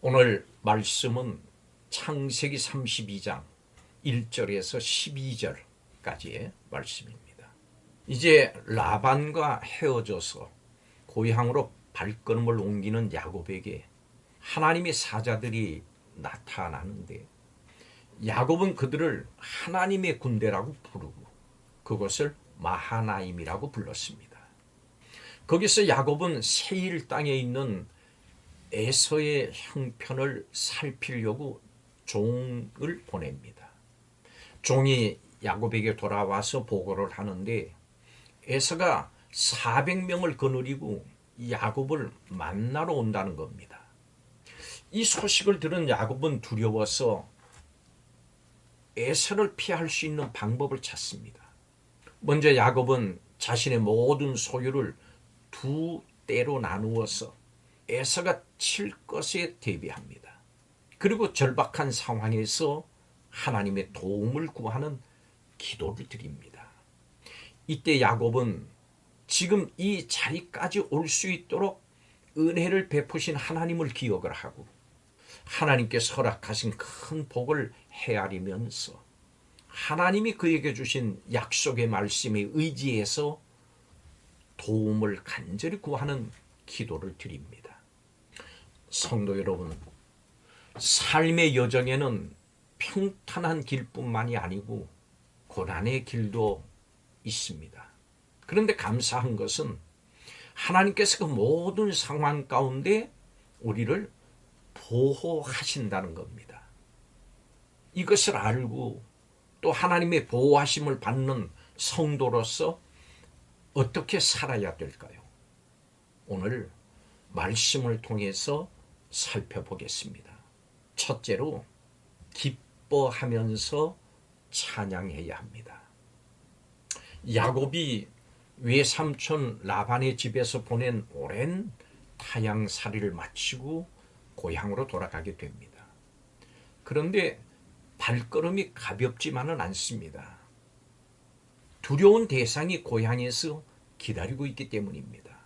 오늘 말씀은 창세기 32장 1절에서 12절까지의 말씀입니다. 이제 라반과 헤어져서 고향으로 발걸음을 옮기는 야곱에게 하나님의 사자들이 나타나는데, 야곱은 그들을 하나님의 군대라고 부르고 그것을 마하나임이라고 불렀습니다. 거기서 야곱은 세일 땅에 있는 에서의 형편을 살피려고 종을 보냅니다. 종이 야곱에게 돌아와서 보고를 하는데, 에서가 400명을 거느리고 야곱을 만나러 온다는 겁니다. 이 소식을 들은 야곱은 두려워서 에서를 피할 수 있는 방법을 찾습니다. 먼저 야곱은 자신의 모든 소유를 두 떼로 나누어서 에서가 칠 것에 대비합니다. 그리고 절박한 상황에서 하나님의 도움을 구하는 기도를 드립니다. 이때 야곱은 지금 이 자리까지 올 수 있도록 은혜를 베푸신 하나님을 기억을 하고 하나님께서 허락하신 큰 복을 헤아리면서 하나님이 그에게 주신 약속의 말씀에 의지해서 도움을 간절히 구하는 기도를 드립니다. 성도 여러분, 삶의 여정에는 평탄한 길뿐만이 아니고 고난의 길도 있습니다. 그런데 감사한 것은 하나님께서 그 모든 상황 가운데 우리를 보호하신다는 겁니다. 이것을 알고 또 하나님의 보호하심을 받는 성도로서 어떻게 살아야 될까요? 오늘 말씀을 통해서 살펴보겠습니다. 첫째로, 기뻐하면서 찬양해야 합니다. 야곱이 외삼촌 라반의 집에서 보낸 오랜 타향살이를 마치고 고향으로 돌아가게 됩니다. 그런데 발걸음이 가볍지만은 않습니다. 두려운 대상이 고향에서 기다리고 있기 때문입니다.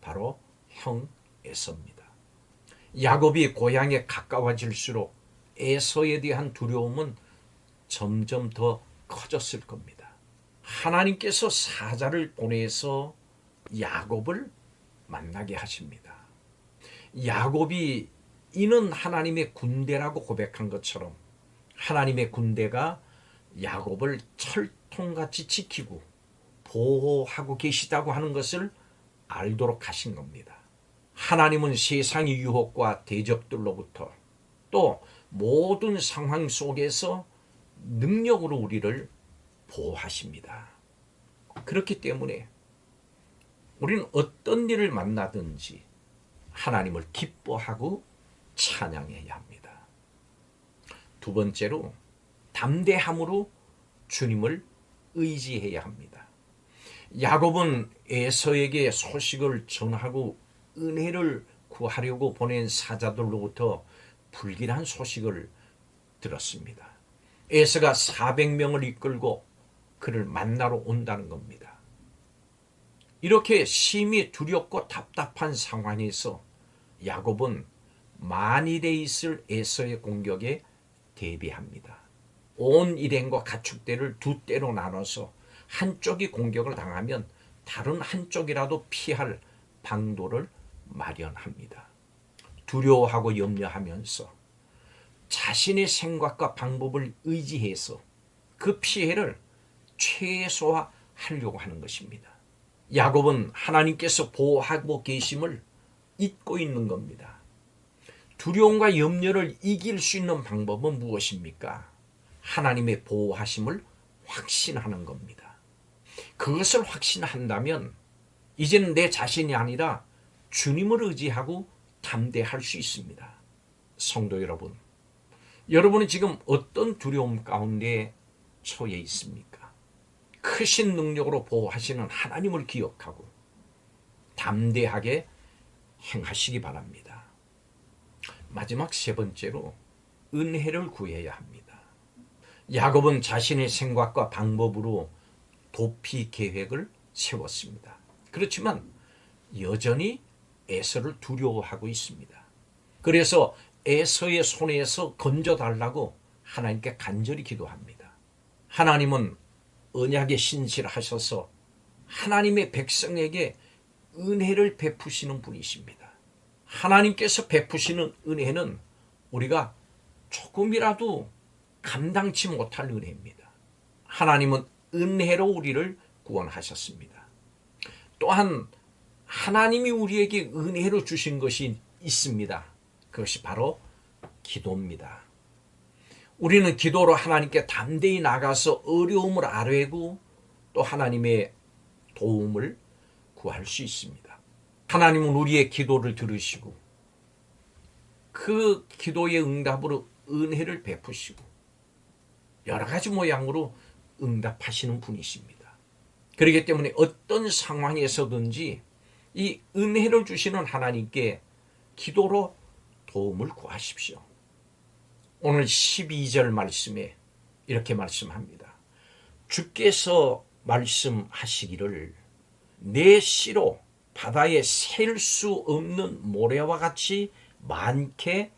바로 형 에서입니다. 야곱이 고향에 가까워질수록 에서에 대한 두려움은 점점 더 커졌을 겁니다. 하나님께서 사자를 보내서 야곱을 만나게 하십니다. 야곱이 이는 하나님의 군대라고 고백한 것처럼 하나님의 군대가 야곱을 철통같이 지키고 보호하고 계시다고 하는 것을 알도록 하신 겁니다. 하나님은 세상의 유혹과 대적들로부터 또 모든 상황 속에서 능력으로 우리를 보호하십니다. 그렇기 때문에 우리는 어떤 일을 만나든지 하나님을 기뻐하고 찬양해야 합니다. 두 번째로, 담대함으로 주님을 의지해야 합니다. 야곱은 에서에게 소식을 전하고 은혜를 구하려고 보낸 사자들로부터 불길한 소식을 들었습니다. 에서가 400명을 이끌고 그를 만나러 온다는 겁니다. 이렇게 심히 두렵고 답답한 상황에서 야곱은 만일에 있을 에서의 공격에 대비합니다. 온 일행과 가축대를 두 떼로 나눠서 한쪽이 공격을 당하면 다른 한쪽이라도 피할 방도를 마련합니다. 두려워하고 염려하면서 자신의 생각과 방법을 의지해서 그 피해를 최소화하려고 하는 것입니다. 야곱은 하나님께서 보호하고 계심을 잊고 있는 겁니다. 두려움과 염려를 이길 수 있는 방법은 무엇입니까? 하나님의 보호하심을 확신하는 겁니다. 그것을 확신한다면 이제는 내 자신이 아니라 주님을 의지하고 담대할 수 있습니다. 성도 여러분, 여러분은 지금 어떤 두려움 가운데 처해 있습니까? 크신 능력으로 보호하시는 하나님을 기억하고 담대하게 행하시기 바랍니다. 마지막 세 번째로, 은혜를 구해야 합니다. 야곱은 자신의 생각과 방법으로 도피 계획을 세웠습니다. 그렇지만 여전히 에서를 두려워하고 있습니다. 그래서 에서의 손에서 건져달라고 하나님께 간절히 기도합니다. 하나님은 언약에 신실하셔서 하나님의 백성에게 은혜를 베푸시는 분이십니다. 하나님께서 베푸시는 은혜는 우리가 조금이라도 감당치 못할 은혜입니다. 하나님은 은혜로 우리를 구원하셨습니다. 또한 하나님이 우리에게 은혜로 주신 것이 있습니다. 그것이 바로 기도입니다. 우리는 기도로 하나님께 담대히 나가서 어려움을 아뢰고 또 하나님의 도움을 구할 수 있습니다. 하나님은 우리의 기도를 들으시고 그 기도의 응답으로 은혜를 베푸시고 여러 가지 모양으로 응답하시는 분이십니다. 그렇기 때문에 어떤 상황에서든지 이 은혜를 주시는 하나님께 기도로 도움을 구하십시오. 오늘 12절 말씀에 이렇게 말씀합니다. 주께서 말씀하시기를 내 씨로 바다에 셀 수 없는 모래와 같이 많게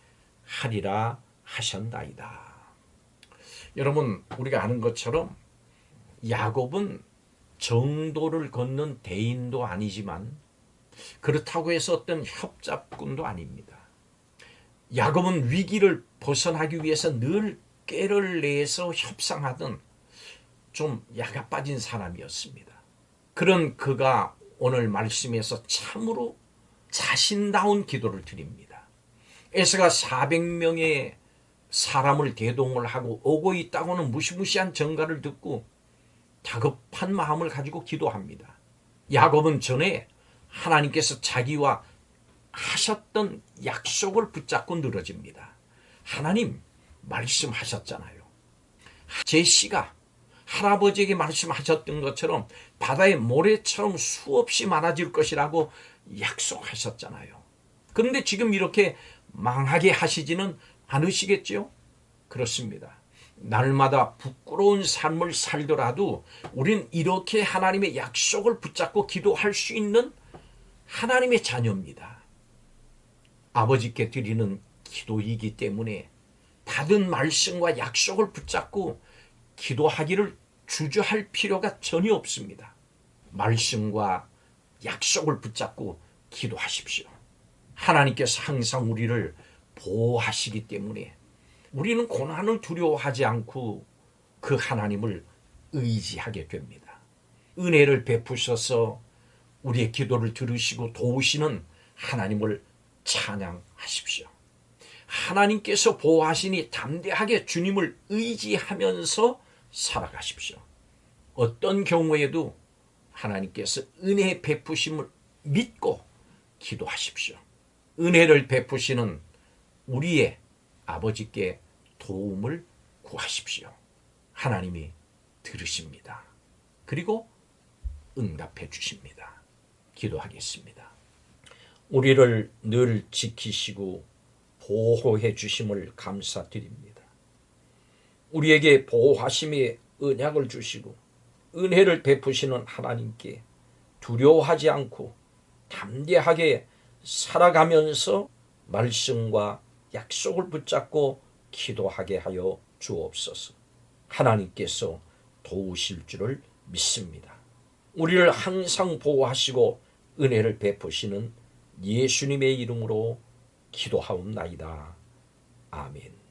하리라 하셨나이다. 여러분, 우리가 아는 것처럼 야곱은 정도를 걷는 대인도 아니지만 그렇다고 해서 어떤 협잡꾼도 아닙니다. 야곱은 위기를 벗어나기 위해서 늘 꾀를 내서 협상하던 좀 야가 빠진 사람이었습니다. 그런 그가 오늘 말씀에서 참으로 자신다운 기도를 드립니다. 에서가 400명의 사람을 대동을 하고 오고 있다고는 무시무시한 전가를 듣고 다급한 마음을 가지고 기도합니다. 야곱은 전에 하나님께서 자기와 하셨던 약속을 붙잡고 늘어집니다. 하나님 말씀하셨잖아요. 제 씨가 할아버지에게 말씀하셨던 것처럼 바다의 모래처럼 수없이 많아질 것이라고 약속하셨잖아요. 그런데 지금 이렇게 망하게 하시지는 않으시겠죠? 그렇습니다. 날마다 부끄러운 삶을 살더라도 우린 이렇게 하나님의 약속을 붙잡고 기도할 수 있는 하나님의 자녀입니다. 아버지께 드리는 기도이기 때문에 받은 말씀과 약속을 붙잡고 기도하기를 주저할 필요가 전혀 없습니다. 말씀과 약속을 붙잡고 기도하십시오. 하나님께서 항상 우리를 보호하시기 때문에 우리는 고난을 두려워하지 않고 그 하나님을 의지하게 됩니다. 은혜를 베푸셔서 우리의 기도를 들으시고 도우시는 하나님을 찬양하십시오. 하나님께서 보호하시니 담대하게 주님을 의지하면서 살아가십시오. 어떤 경우에도 하나님께서 은혜 베푸심을 믿고 기도하십시오. 은혜를 베푸시는 우리의 아버지께 도움을 구하십시오. 하나님이 들으십니다. 그리고 응답해 주십니다. 기도하겠습니다. 우리를 늘 지키시고 보호해 주심을 감사드립니다. 우리에게 보호하심의 언약을 주시고 은혜를 베푸시는 하나님께 두려워하지 않고 담대하게 살아가면서 말씀과 약속을 붙잡고 기도하게 하여 주옵소서. 하나님께서 도우실 줄을 믿습니다. 우리를 항상 보호하시고 은혜를 베푸시는 예수님의 이름으로 기도하옵나이다. 아멘.